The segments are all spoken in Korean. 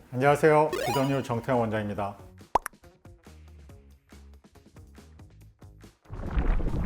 안녕하세요. 비더뉴 정태환 원장입니다.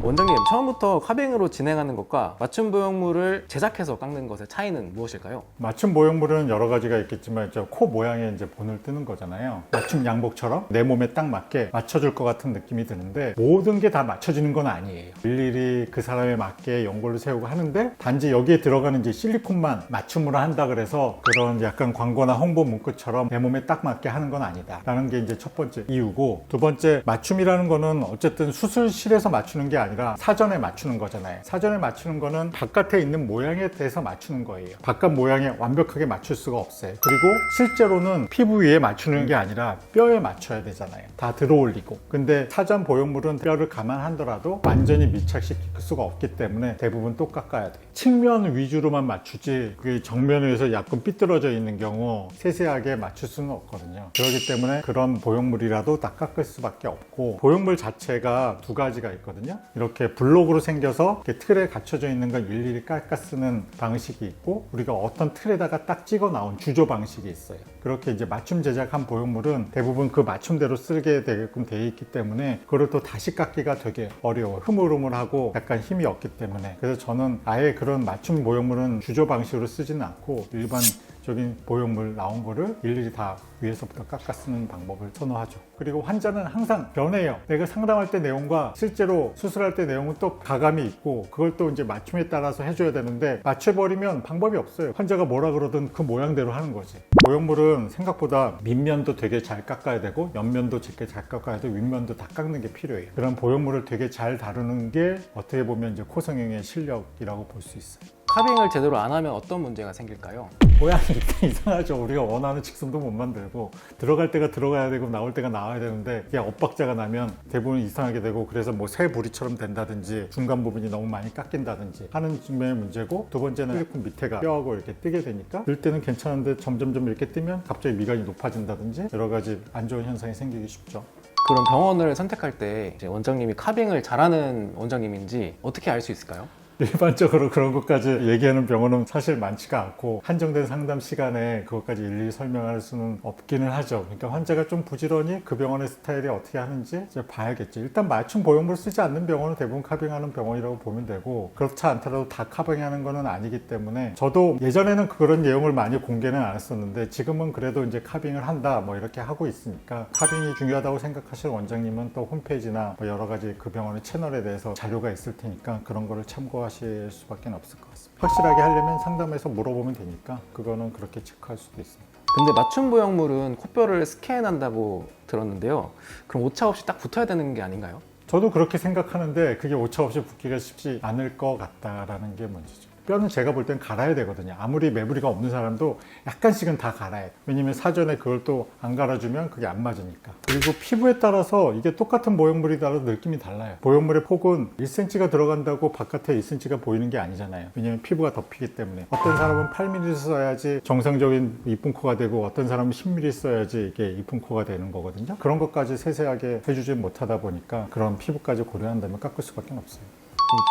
원장님, 처음부터 카빙으로 진행하는 것과 맞춤 보형물을 제작해서 깎는 것의 차이는 무엇일까요? 맞춤 보형물은 여러 가지가 있겠지만 코 모양에 이제 본을 뜨는 거잖아요. 맞춤 양복처럼 내 몸에 딱 맞게 맞춰줄 것 같은 느낌이 드는데 모든 게 다 맞춰지는 건 아니에요. 일일이 그 사람에 맞게 연골을 세우고 하는데 단지 여기에 들어가는 이제 실리콘만 맞춤으로 한다 그래서 그런 약간 광고나 홍보 문구처럼 내 몸에 딱 맞게 하는 건 아니다 라는 게 이제 첫 번째 이유고, 두 번째, 맞춤이라는 거는 어쨌든 수술실에서 맞추는 게 아니라 사전에 맞추는 거잖아요. 사전에 맞추는 거는 바깥에 있는 모양에 대해서 맞추는 거예요. 바깥 모양에 완벽하게 맞출 수가 없어요. 그리고 실제로는 피부 위에 맞추는 게 아니라 뼈에 맞춰야 되잖아요. 다 들어올리고. 근데 사전 보형물은 뼈를 감안하더라도 완전히 밀착시킬 수가 없기 때문에 대부분 또 깎아야 돼요. 측면 위주로만 맞추지 그 정면에서 약간 삐뚤어져 있는 경우 세세하게 맞출 수는 없거든요. 그렇기 때문에 그런 보형물이라도 다 깎을 수밖에 없고, 보형물 자체가 두 가지가 있거든요. 이렇게 블록으로 생겨서 이렇게 틀에 갖춰져 있는 건 일일이 깎아 쓰는 방식이 있고, 우리가 어떤 틀에다가 딱 찍어 나온 주조 방식이 있어요. 그렇게 이제 맞춤 제작한 보형물은 대부분 그 맞춤대로 쓰게 되게끔 되어 있기 때문에 그걸 또 다시 깎기가 되게 어려워요. 흐물흐물하고 약간 힘이 없기 때문에. 그래서 저는 아예 그런 맞춤 보형물은 주조 방식으로 쓰지는 않고 일반적인 보형물 나온 거를 일일이 다 위에서부터 깎아 쓰는 방법을 선호하죠. 그리고 환자는 항상 변해요. 내가 상담할 때 내용과 실제로 수술할 때 내용은 또 가감이 있고, 그걸 또 이제 맞춤에 따라서 해줘야 되는데 맞춰버리면 방법이 없어요. 환자가 뭐라 그러든 그 모양대로 하는 거지. 보형물은 생각보다 밑면도 되게 잘 깎아야 되고 옆면도 되게 잘 깎아야 되고 윗면도 다 깎는 게 필요해요. 그런 보형물을 되게 잘 다루는 게 어떻게 보면 이제 코성형의 실력이라고 볼 수 있어요. 카빙을 제대로 안 하면 어떤 문제가 생길까요? 모양이 일단 이상하죠. 우리가 원하는 직선도 못 만들고, 들어갈 때가 들어가야 되고 나올 때가 나와야 되는데 그냥 엇박자가 나면 대부분 이상하게 되고, 그래서 뭐 새 부리처럼 된다든지 중간 부분이 너무 많이 깎인다든지 하는 측면의 문제고, 두 번째는 실리콘 밑에가 뼈하고 이렇게 뜨게 되니까 뜰 때는 괜찮은데 점점점 이렇게 뜨면 갑자기 미간이 높아진다든지 여러 가지 안 좋은 현상이 생기기 쉽죠. 그럼 병원을 선택할 때 이제 원장님이 카빙을 잘하는 원장님인지 어떻게 알 수 있을까요? 일반적으로 그런 것까지 얘기하는 병원은 사실 많지가 않고, 한정된 상담 시간에 그것까지 일일이 설명할 수는 없기는 하죠. 그러니까 환자가 좀 부지런히 그 병원의 스타일이 어떻게 하는지 이제 봐야겠죠. 일단 맞춤 보형물 쓰지 않는 병원은 대부분 카빙하는 병원이라고 보면 되고, 그렇지 않더라도 다 카빙하는 거는 아니기 때문에, 저도 예전에는 그런 내용을 많이 공개는 안 했었는데 지금은 그래도 이제 카빙을 한다 뭐 이렇게 하고 있으니까, 카빙이 중요하다고 생각하시는 원장님은 또 홈페이지나 뭐 여러 가지 그 병원의 채널에 대해서 자료가 있을 테니까 그런 거를 참고하실 수밖에 없을 것 같습니다. 확실하게 하려면 상담해서 물어보면 되니까 그거는 그렇게 체크할 수도 있습니다. 근데 맞춤 보형물은 코뼈를 스캔한다고 들었는데요. 그럼 오차 없이 딱 붙어야 되는 게 아닌가요? 저도 그렇게 생각하는데 그게 오차 없이 붙기가 쉽지 않을 것 같다라는 게 문제죠. 뼈는 제가 볼 땐 갈아야 되거든요. 아무리 매부리가 없는 사람도 약간씩은 다 갈아야 돼. 왜냐면 사전에 그걸 또 안 갈아주면 그게 안 맞으니까. 그리고 피부에 따라서 이게 똑같은 보형물이라도 느낌이 달라요. 보형물의 폭은 1cm가 들어간다고 바깥에 2cm가 보이는 게 아니잖아요. 왜냐면 피부가 덮이기 때문에. 어떤 사람은 8mm 써야지 정상적인 이쁜 코가 되고, 어떤 사람은 10mm 써야지 이게 이쁜 코가 되는 거거든요. 그런 것까지 세세하게 해주지 못하다 보니까 그런 피부까지 고려한다면 깎을 수밖에 없어요.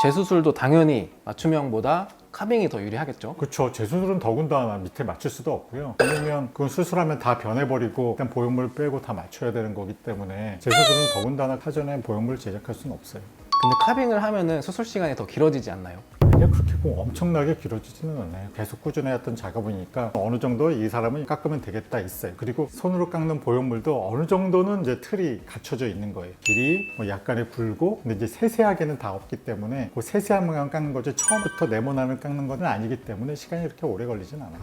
재수술도 당연히 맞춤형보다 카빙이 더 유리하겠죠? 그렇죠. 재수술은 더군다나 밑에 맞출 수도 없고요. 왜냐면 그건 수술하면 다 변해버리고 일단 보형물 빼고 다 맞춰야 되는 거기 때문에 재수술은 더군다나 사전에 보형물 제작할 수는 없어요. 근데 카빙을 하면은 수술 시간이 더 길어지지 않나요? 아니요, 그렇게 뭐 엄청나게 길어지지는 않아요. 계속 꾸준히 했던 작업이니까 어느 정도 이 사람은 깎으면 되겠다 있어요. 그리고 손으로 깎는 보형물도 어느 정도는 이제 틀이 갖춰져 있는 거예요. 길이 뭐 약간의 굵고, 근데 이제 세세하게는 다 없기 때문에 그 세세한 모양 깎는 거지 처음부터 네모난을 깎는 건 아니기 때문에 시간이 그렇게 오래 걸리진 않아요.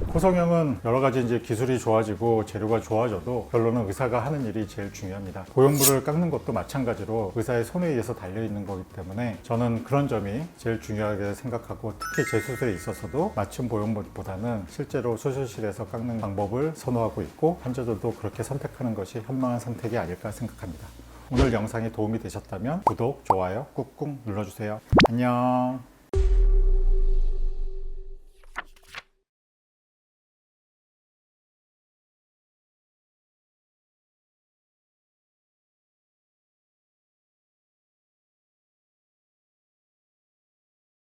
코성형은 여러 가지 이제 기술이 좋아지고 재료가 좋아져도 결론은 의사가 하는 일이 제일 중요합니다. 보형물을 깎는 것도 마찬가지로 의사의 손에 의해서 달려있는 거기 때문에 저는 그런 점이 제일 중요하게 생각하고, 특히 재수술에 있어서도 맞춤 보형물보다는 실제로 수술실에서 깎는 방법을 선호하고 있고, 환자들도 그렇게 선택하는 것이 현명한 선택이 아닐까 생각합니다. 오늘 영상이 도움이 되셨다면 구독, 좋아요 꾹꾹 눌러주세요. 안녕.